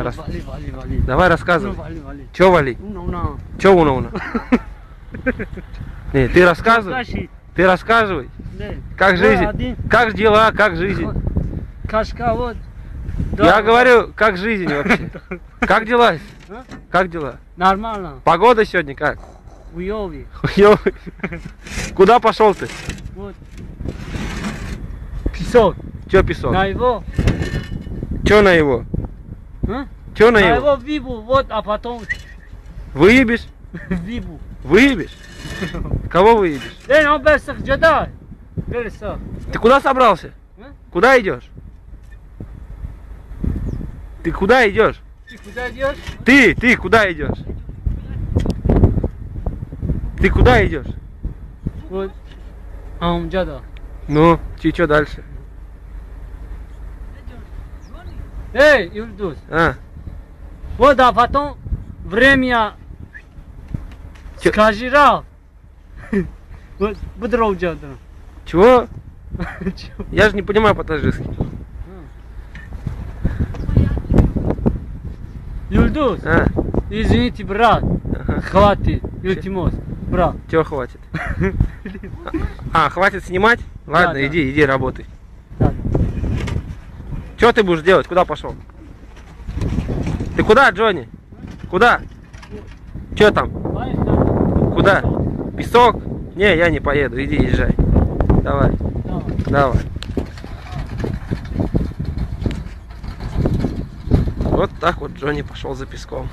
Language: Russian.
Вали, вали, вали. Давай рассказывай. Вали, вали. Че вали? Че уна-уна? Не, ты рассказывай. Ты рассказывай. Как жизнь? Как дела? Как жизнь? Кашка вот. Я говорю, как жизнь вообще? Как дела? Как дела? Нормально. Погода сегодня как? Хуёвый. Хуёвый. Куда пошел ты? Вот. Песок. Че песок? На его. Че на его? Че на На его? его вибу, вот, а потом Выебешь? вибу. Выебешь? Кого выебешь? Он берсах джада. Берсах. Ты куда собрался? Куда идешь? Ты куда идешь? Ты куда идешь? Ты куда идешь? Ты куда идешь? Вот. А он джада. Ну, что дальше? Эй, Юльдус. А, Вот, а потом время. Чё? Скажи, Рав. Вот, будров джада. чего? Я же не понимаю по-таджикски. Юльдус. А, Извините, брат. Хватит. Юльтимос. Брат. чего хватит? А, хватит снимать? Ладно, Да. иди работай. Да. Что ты будешь делать? Куда пошел? Ты куда, Джонни? Куда? Че там? Куда? Песок? Не, я не поеду. Иди, езжай. Давай. Давай. Вот так вот Джонни пошел за песком.